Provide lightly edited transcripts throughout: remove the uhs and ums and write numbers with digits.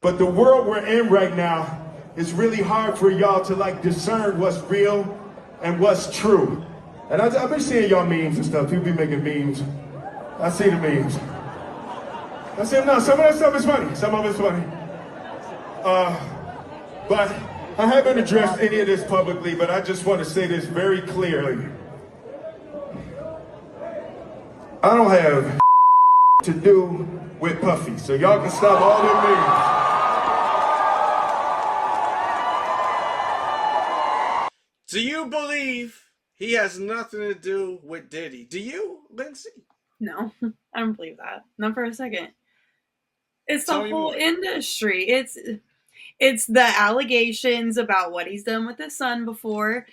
But the world we're in right now, it's really hard for y'all to like discern what's real and what's true. And I've been seeing y'all memes and stuff. People be making memes. I see the memes. I see them now. Some of that stuff is funny. Some of it's funny. But I haven't addressed any of this publicly, but I just want to say this very clearly. I don't have to do with Puffy, so y'all can stop all them memes. Do you believe he has nothing to do with Diddy? Do you, Lindsey? No, I don't believe that. Not for a second. It's the Tell me whole more. industry. It's the allegations about what he's done with his son before.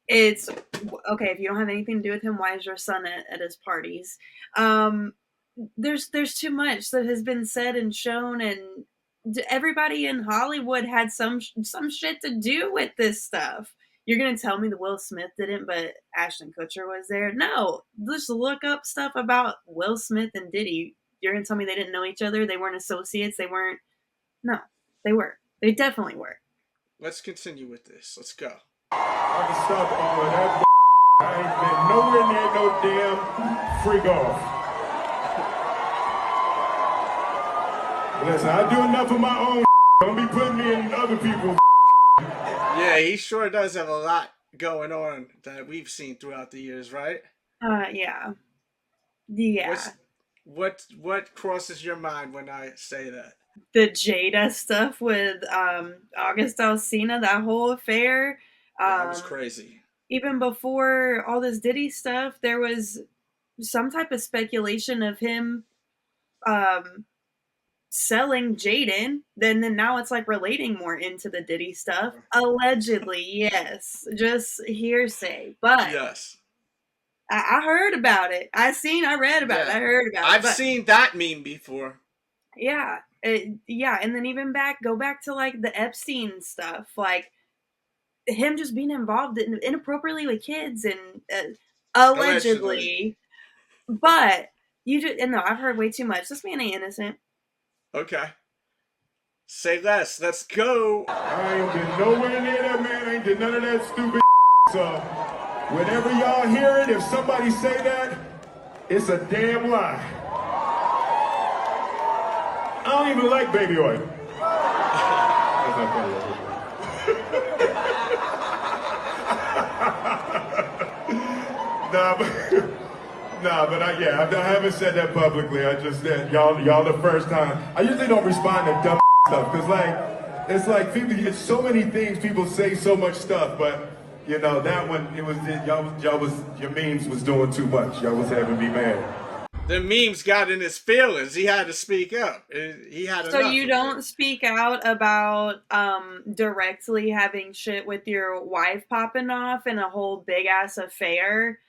It's okay if you don't have anything to do with him. Why is your son at his parties? There's too much that has been said and shown, and everybody in Hollywood had some shit to do with this stuff. You're gonna tell me that Will Smith didn't, but Ashton Kutcher was there? No, just look up stuff about Will Smith and Diddy. You're gonna tell me they didn't know each other? They weren't associates? They weren't? No, they were. They definitely were. Let's continue with this. Let's go. I can stop all of that. I ain't been nowhere near no damn Freakoff. Listen, I do enough of my own. Don't be putting me in other people's. Yeah, he sure does have a lot going on that we've seen throughout the years, right? Yeah. Yeah. What crosses your mind when I say that? The Jada stuff with August Alsina, that whole affair. That was crazy. Even before all this Diddy stuff, there was some type of speculation of him selling Jaden. Then now it's like relating more into the Diddy stuff. Allegedly, yes. Just hearsay. But yes. I heard about it. I read about it. I heard about it. I've seen that meme before. Yeah. Yeah. And then even go back to like the Epstein stuff. Like him just being involved inappropriately with kids and allegedly. But no, I've heard way too much. This man ain't innocent. Okay. Say less. Let's go. I ain't been nowhere near that man. I ain't did none of that stupid. So whenever y'all hear it, if somebody say that, it's a damn lie. I don't even like baby oil. That's not funny. But I haven't said that publicly. I just said y'all the first time. I usually don't respond to dumb stuff because it's like people. It's so many things people say, so much stuff, but you know that one your memes was doing too much. Y'all was having me mad. The memes got in his feelings. He had to speak up. He had. So you don't speak out about directly having shit with your wife popping off and a whole big ass affair.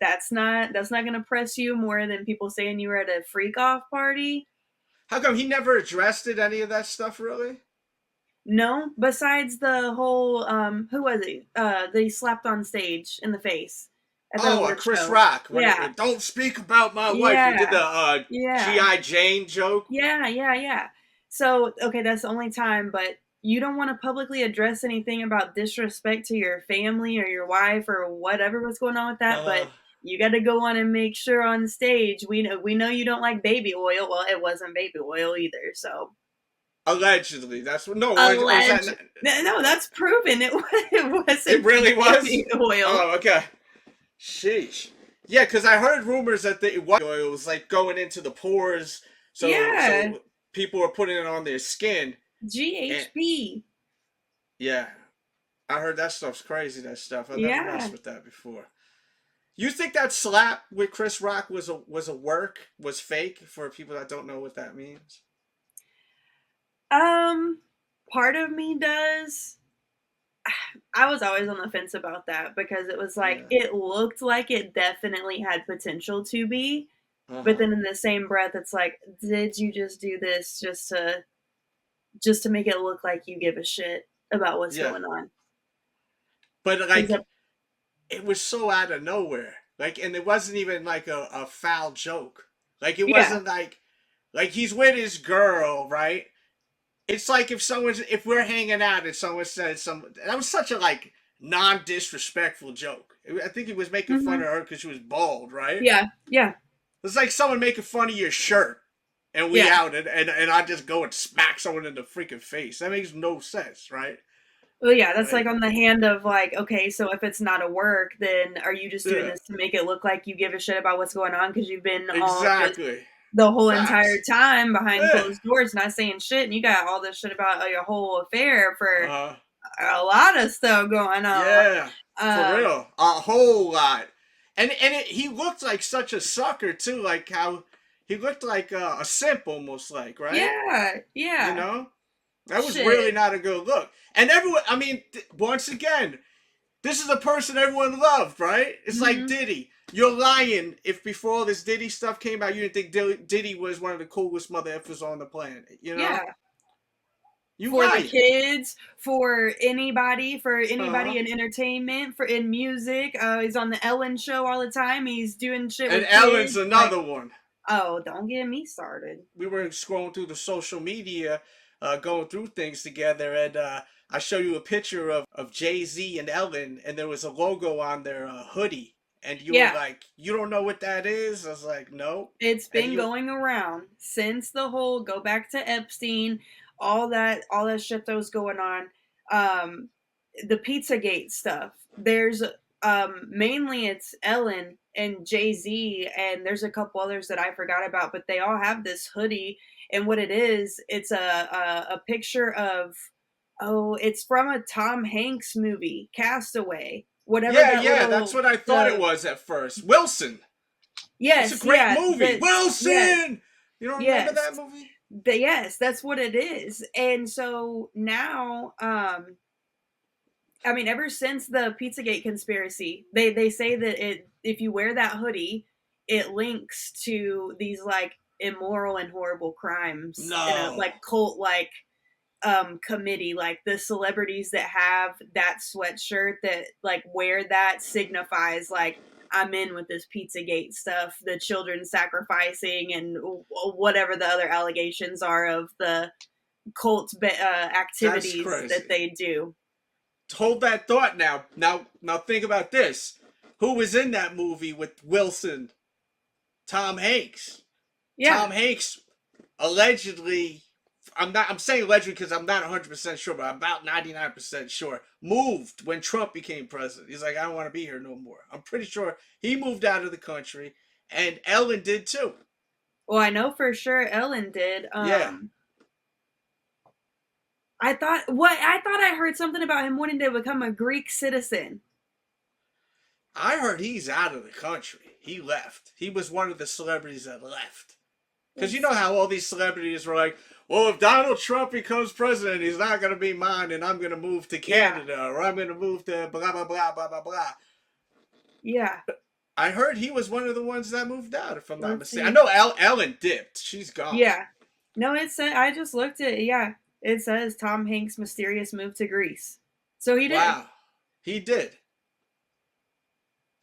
That's not gonna press you more than people saying you were at a Freakoff party. How come he never addressed any of that stuff, really? No, besides the whole who was it? They slapped on stage in the face. Chris Rock. Yeah. Don't speak about my wife. He did the G.I. Jane joke. Yeah. So, okay, that's the only time, but you don't want to publicly address anything about disrespect to your family or your wife or whatever was going on with that, but you got to go on and make sure on stage. We know you don't like baby oil. Well, it wasn't baby oil either, so. Allegedly, that's what. No, no, that's proven. It wasn't. It really was baby oil. Oh, okay. Sheesh. Yeah, because I heard rumors that the oil was like going into the pores, so people were putting it on their skin. GHB. Yeah, I heard that stuff's crazy. That stuff. I've never messed with that before. You think that slap with Chris Rock was fake for people that don't know what that means? Part of me does. I was always on the fence about that because it was like it looked like it definitely had potential to be, but then in the same breath, it's like, did you just do this just to make it look like you give a shit about what's going on? But like, it was so out of nowhere. Like, and it wasn't even like a foul joke. Like, it wasn't like he's with his girl, right? It's like if we're hanging out and someone said that was such a like non-disrespectful joke. I think he was making fun Mm-hmm. of her because she was bald, right? Yeah, yeah, It's like someone making fun of your shirt, and we yeah. out and I just go and smack someone in the freaking face. That makes no sense, right? Well, yeah, that's Like, like on the hand of like, okay, so if it's not a work, then are you just doing yeah, this to make it look like you give a shit about what's going on because you've been all just exactly. the whole entire Facts. time behind Yeah. closed doors not saying shit, and you got all this shit about your whole affair for Uh, a lot of stuff going on. yeah. For real. A whole lot. He looked like such a sucker too, like how he looked like a simp almost like, right? Yeah, You yeah. know? That was really Shit. not a good look. And everyone, I mean, once again, this is a person everyone loved, right? It's like Mm-hmm. Diddy. You're lying if before all this Diddy stuff came out, you didn't think Diddy was one of the coolest mother effers on the planet. You know? Yeah. You For the lying. kids, for anybody Uh-huh. in entertainment, for in music. He's on the Ellen show all the time. He's doing shit And with Ellen's kids. Like, another one. oh, don't get me started. We were scrolling through the social media, going through things together, and I show you a picture of Jayz and Ellen, and there was a logo on their hoodie, and you were Yeah, like, "You don't know what that is?" I was like, "No," it's and been you, going around since the whole go back to Epstein, all that shit that was going on. Um, the Pizzagate stuff. There's mainly it's Ellen and Jay-Z, and there's a couple others that I forgot about, but they all have this hoodie, and what it is, it's a picture of, oh, it's from a Tom Hanks movie, Castaway. Whatever yeah, that yeah, that's little what I thought it the was at first. Wilson. It's a yes, great yeah, movie. the yes, Wilson. You don't remember yes. that movie? Yes, that's what it is. And so now, I mean, ever since the Pizzagate conspiracy, they say that it if you wear that hoodie, it links to these like immoral and horrible crimes in a No. like cult like committee, like the celebrities that have that sweatshirt that like wear that signifies like I'm in with this Pizzagate stuff, the children sacrificing and whatever the other allegations are of the cult That's activities that crazy. they do. Hold that thought now. Now think about this. Who was in that movie with Wilson? Tom Hanks. Yeah. Tom Hanks allegedly, I'm saying allegedly because I'm not 100% sure, but I'm about 99% sure, moved when Trump became president. He's like, I don't want to be here no more. I'm pretty sure he moved out of the country, and Ellen did too. Well, I know for sure Ellen did. Yeah. I thought I heard something about him wanting to become a Greek citizen. I heard he's out of the country. He left. He was one of the celebrities that left. Because you know how all these celebrities were like, well, if Donald Trump becomes president, he's not going to be mine, and I'm going to move to Canada, or I'm going to move to blah, blah, blah, blah, blah, blah. Yeah. I heard he was one of the ones that moved out, if I'm not Let's mistaken. I see. know Ellen dipped. She's gone. Yeah. No, it said I just looked at yeah. It says Tom Hanks' mysterious move to Greece. So he did. Wow. He did.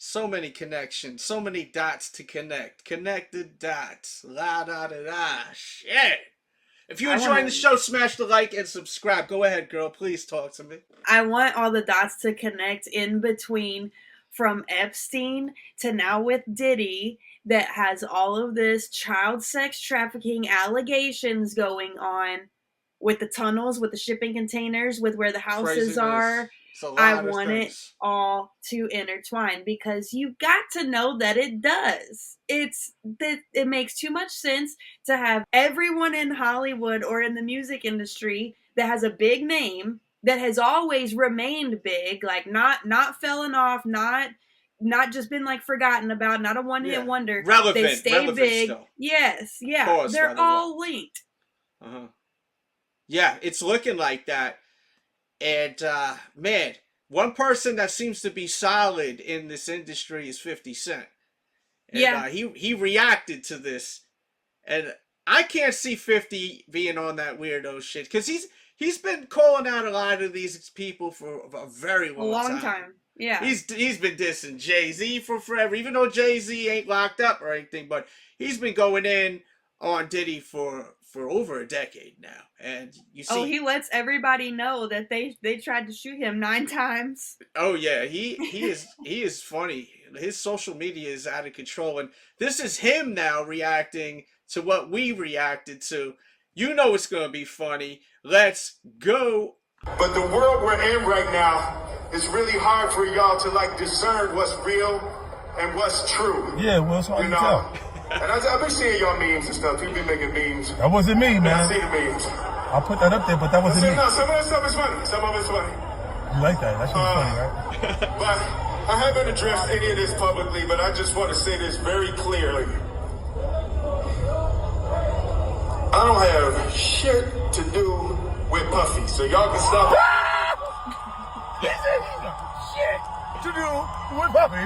So many connections, so many dots to connect. Connected dots. La da da da. Shit. If you're enjoying the show, smash the like and subscribe. Go ahead, girl. Please talk to me. I want all the dots to connect in between from Epstein to now with Diddy that has all of this child sex trafficking allegations going on with the tunnels, with the shipping containers, with where the houses are. I want it all to intertwine because you got to know that it does. It makes too much sense to have everyone in Hollywood or in the music industry that has a big name that has always remained big, like not fallen off, not just been like forgotten about, not a one-hit wonder. Relevant. They stay relevant big. Still. Yes, yeah. Pause, they're all linked. Uh-huh. Yeah, it's looking like that. And man, one person that seems to be solid in this industry is 50 Cent. And Yeah. He reacted to this. And I can't see 50 being on that weirdo shit because he's been calling out a lot of these people for a very long time. Yeah. He's been dissing Jay-Z for forever, even though Jay-Z ain't locked up or anything, but he's been going in on Diddy for over a decade now, and you see. Oh, he lets everybody know that they tried to shoot him 9 times. Oh yeah, he is funny. His social media is out of control, and this is him now reacting to what we reacted to. You know it's gonna be funny. Let's go. But the world we're in right now, it's really hard for y'all to like discern what's real and what's true. Yeah, well, it's hard to tell. And I've been seeing y'all memes and stuff. People be making memes. That wasn't me, man. I see the memes. I put that up there, but that wasn't me. No, some of that stuff is funny. Some of it's funny. You like that? That shit's funny, right? But I haven't addressed any of this publicly, but I just want to say this very clearly. I don't have shit to do with Puffy, so y'all can stop. He said he got shit to do with Puffy.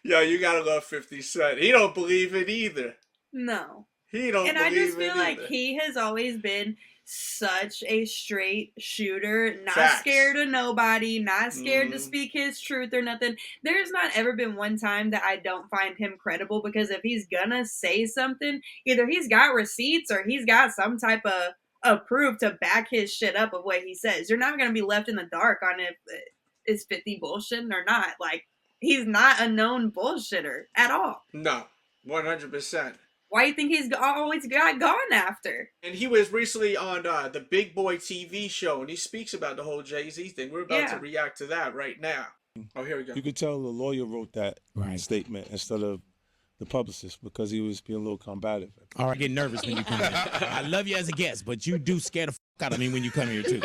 Yo, you gotta love 50 Cent. He don't believe it either. No. He don't and believe it. And I just feel like either. he has always been such a straight shooter, not Facts. scared of nobody, not scared to speak his truth or nothing. There's not ever been one time that I don't find him credible, because if he's gonna say something, either he's got receipts or he's got some type of proof to back his shit up of what he says. You're not gonna be left in the dark on if is 50 bullshitting or not. Like, he's not a known bullshitter at all. No, 100%. Why do you think he's always got gone after? And he was recently on the Big Boy TV show, and he speaks about the whole Jay-Z thing. We're about to react to that right now. Oh, here we go. You could tell the lawyer wrote that statement instead of the publicist, because he was being a little combative. All right, I get nervous when you come in. I love you as a guest, but you do scare the out of me when you come here too.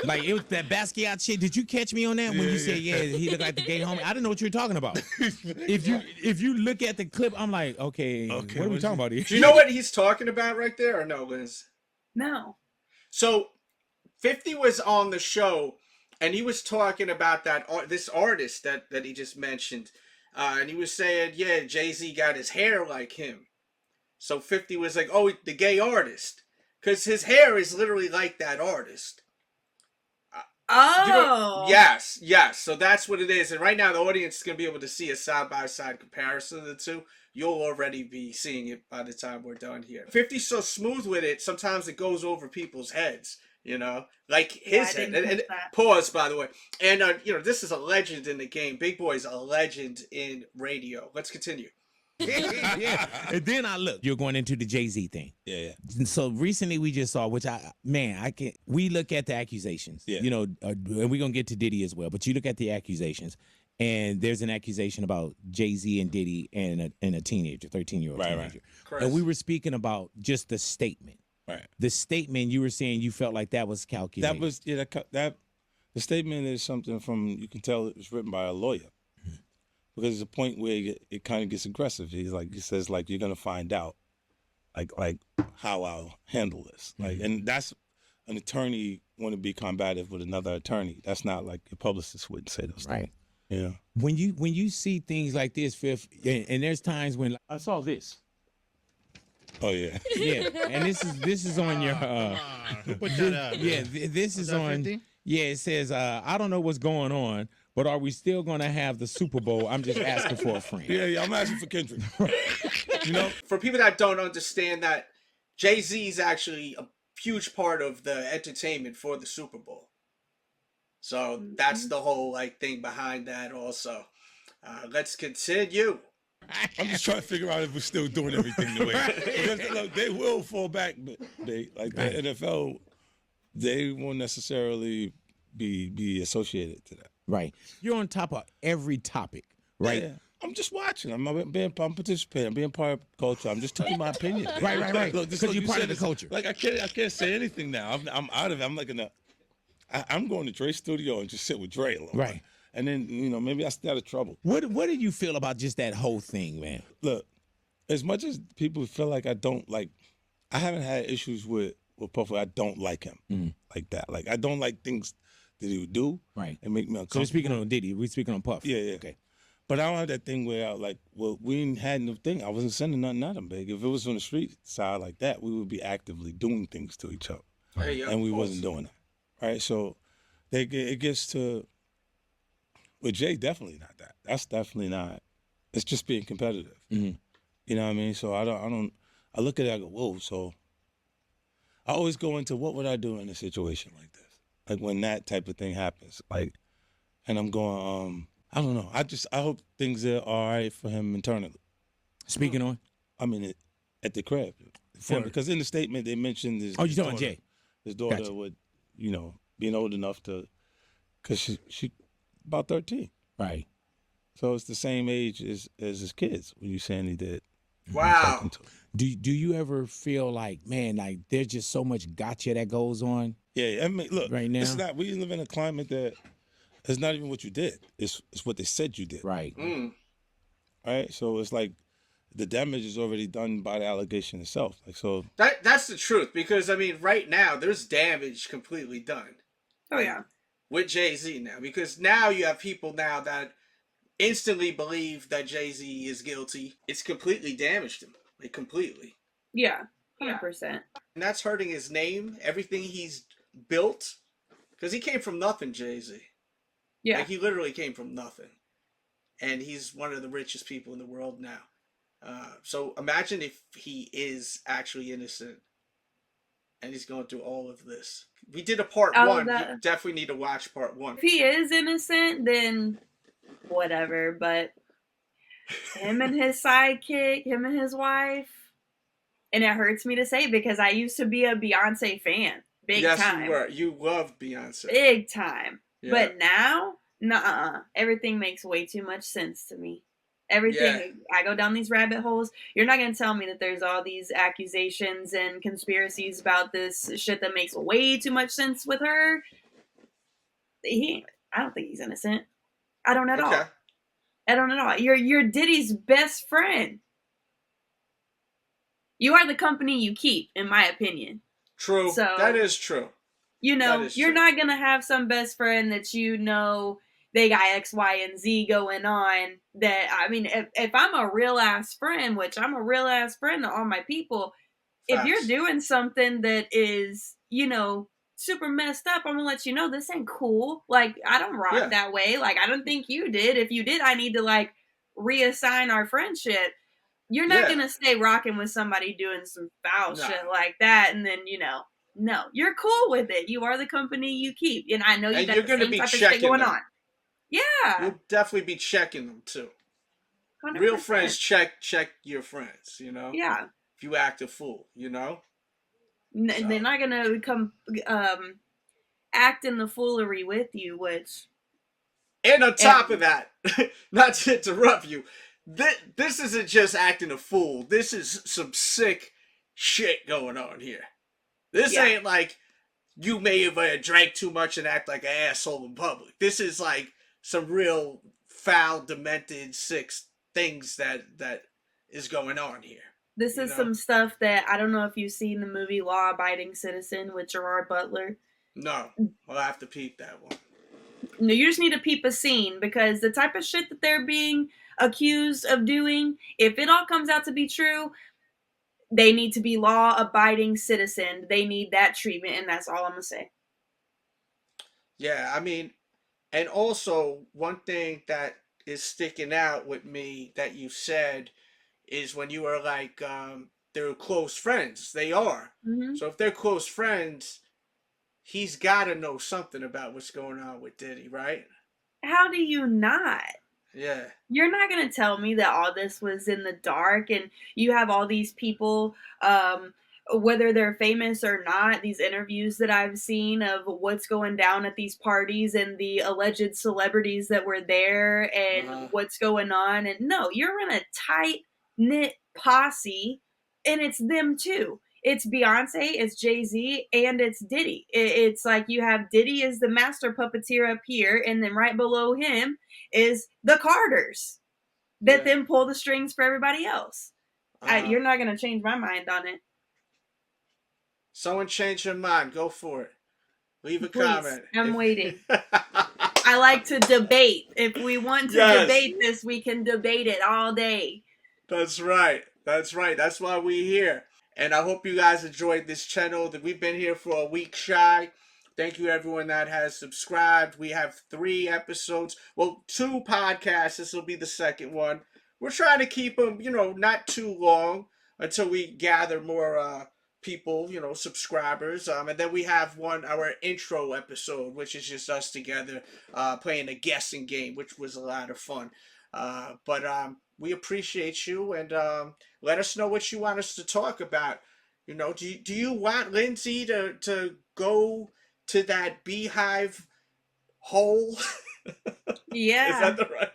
Like, it was that Basquiat shit. Did you catch me on that when you said, yeah, he looked like the gay homie? I didn't know what you were talking about. If you look at the clip, I'm like, okay, what are we talking about here? Do you know what he's talking about right there, or no, Liz? No. So 50 was on the show, and he was talking about this artist that he just mentioned. And he was saying, yeah, Jay-Z got his hair like him. So 50 was like, oh, the gay artist. Because his hair is literally like that artist. Oh. Yes. So that's what it is. And right now, the audience is going to be able to see a side-by-side comparison of the two. You'll already be seeing it by the time we're done here. 50's so smooth with it, sometimes it goes over people's heads. You know, like his head. And pause, by the way. And, this is a legend in the game. Big Boy's a legend in radio. Let's continue. Yeah. And then I look, you're going into the Jay-Z thing. Yeah. And so recently we just saw, we look at the accusations, and we're going to get to Diddy as well, but you look at the accusations, and there's an accusation about Jay-Z and Diddy and a teenager, 13-year-old teenager. Right. And we were speaking about just the statement. Right. The statement, you were saying you felt like that was calculated. That was, the statement is something you can tell it was written by a lawyer. Because there's a point where it kind of gets aggressive. He says, you're gonna find out, like how I'll handle this. And that's an attorney want to be combative with another attorney. That's not like your publicist would say those things. Right. Yeah. When you see things like this, Fifth, and there's times when I saw this. Oh yeah. Yeah, and this is on your. Put that up. Yeah, this is on. 50? Yeah, it says I don't know what's going on, but are we still going to have the Super Bowl? I'm just asking for a friend. Yeah, I'm asking for Kendrick. For people that don't understand that, Jay-Z is actually a huge part of the entertainment for the Super Bowl. So that's the whole thing behind that also. Let's continue. I'm just trying to figure out if we're still doing everything the way. Because, look, they will fall back, but the NFL, they won't necessarily be associated to that. Right. You're on top of every topic, right? Yeah. I'm just watching. I'm participating. I'm being part of culture. I'm just telling my opinion. Right. Look, because you're part of the culture. I can't say anything now. I'm out of it. I'm going to Dre's studio and just sit with Dre a little. Right. And then, maybe I stay out of trouble. What do you feel about just that whole thing, man? Look, as much as people feel like I haven't had issues with Puff. I don't like him like that. I don't like things that he would do and make me uncomfortable. So we're speaking on Diddy. We're speaking on Puff. Yeah. Okay. But I don't have that thing where we ain't had no thing. I wasn't sending nothing at him, big. If it was on the street side like that, we would be actively doing things to each other. And we wasn't doing that. Right? So it gets to... With Jay, definitely not that. That's definitely not It's just being competitive. Mhm. You know what I mean? So I look at it, I go, whoa. So I always go into what would I do in a situation like this? Like when that type of thing happens. Like, and I'm going, I don't know. I hope things are all right for him internally. Speaking on? I mean, at the crib. Yeah, because in the statement they mentioned his, Oh, you talking about Jay? His daughter Gotcha. would, being old enough to, because she about 13. Right. So it's the same age as his kids when you saying he did. Wow. Do you ever feel like, man, like there's just so much gotcha that goes on? Yeah, I mean, look, right now, it's not. We live in a climate that it's not even what you did. It's what they said you did. Right. Right. So it's like the damage is already done by the allegation itself. Like so. That's the truth, because I mean, right now there's damage completely done. Oh yeah. With Jay-Z now, because now you have people now that instantly believe that Jay-Z is guilty. It's completely damaged him, like completely. Yeah, 100%. And that's hurting his name, everything he's built, because he came from nothing, Jay-Z. Yeah. Like he literally came from nothing, and he's one of the richest people in the world now. So imagine if he is actually innocent, and he's going through all of this. We did a part one. You definitely need to watch part one. If he is innocent, then whatever. But him and his sidekick, him and his wife, and it hurts me to say because I used to be a Beyonce fan. Big time. Yes, you were. You loved Beyonce. Big time. Yeah. But now, nuh-uh. Everything makes way too much sense to me. Everything, I go down these rabbit holes. You're not going to tell me that there's all these accusations and conspiracies about this shit that makes way too much sense with her. I don't think he's innocent. I don't at all. I don't at all. You're Diddy's best friend. You are the company you keep, in my opinion. True. So, that is true. You're not going to have some best friend that they got X, Y, and Z going on. That, I mean, if I'm a real ass friend, which I'm a real ass friend to all my people, if you're doing something that is, super messed up, I'm gonna let you know this ain't cool. Like, I don't rock that way. Like, I don't think you did. If you did, I need to like reassign our friendship. You're not gonna stay rocking with somebody doing some foul shit like that, and then no, you're cool with it. You are the company you keep, and I know you got the same type of shit going on. Yeah. You'll definitely be checking them too. 100%. Real friends check your friends, Yeah. If you act a fool, They're not gonna come act in the foolery with you, which. And on top of that, not to interrupt you, this isn't just acting a fool. This is some sick shit going on here. This ain't like you may have drank too much and act like an asshole in public. This is like some real foul, demented, sick things that is going on here. This is some stuff that I don't know if you've seen the movie Law Abiding Citizen with Gerard Butler. No, I'll have to peep that one. No, you just need to peep a scene because the type of shit that they're being accused of doing, if it all comes out to be true, they need to be law-abiding citizens. They need that treatment, and that's all I'm going to say. Yeah, I mean, and also one thing that is sticking out with me that you said is when you were like, they're close friends. They are. Mm-hmm. So if they're close friends, he's got to know something about what's going on with Diddy, right? How do you not? Yeah. You're not going to tell me that all this was in the dark and you have all these people, whether they're famous or not, these interviews that I've seen of what's going down at these parties and the alleged celebrities that were there and what's going on. And no, you're in a tight-knit posse and it's them too. It's Beyonce, it's Jay-Z, and it's Diddy. It's like you have Diddy as the master puppeteer up here, and then right below him is the Carters that then pull the strings for everybody else. You're not going to change my mind on it. Someone change your mind. Go for it. Leave a comment. I'm waiting. I like to debate. If we want to debate this, we can debate it all day. That's right. That's right. That's why we're here. And I hope you guys enjoyed this channel. That we've been here for a week shy. Thank you everyone that has subscribed. We have 3 episodes. Well, 2 podcasts. This will be the second one. we're trying to keep them, not too long until we gather more people, subscribers. And then we have our intro episode, which is just us together playing a guessing game, which was a lot of fun. But we appreciate you, and let us know what you want us to talk about. Do you want Lindsey to go to that beehive hole? Yeah. Is that the right?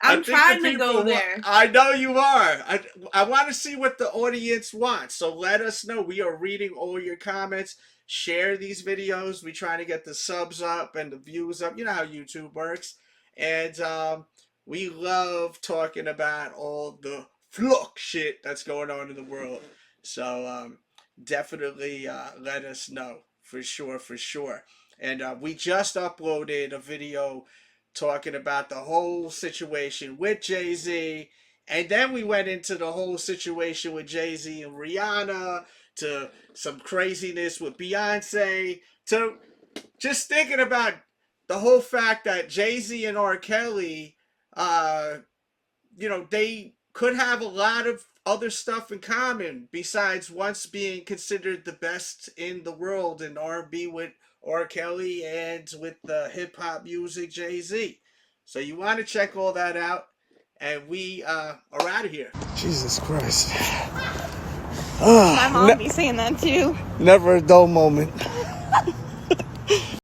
I'm trying to go there. I know you are. I want to see what the audience wants. So let us know. We are reading all your comments. Share these videos. We trying to get the subs up and the views up. You know how YouTube works. And we love talking about all the fluck shit that's going on in the world. So definitely let us know. For sure. And we just uploaded a video talking about the whole situation with Jay-Z. And then we went into the whole situation with Jay-Z and Rihanna, to some craziness with Beyonce, to just thinking about the whole fact that Jay-Z and R. Kelly, they could have a lot of other stuff in common besides once being considered the best in the world in R&B with R. Kelly and with the hip-hop music Jay-Z. So you want to check all that out, and we are out of here. Jesus Christ. My mom be saying that too. Never a dull moment.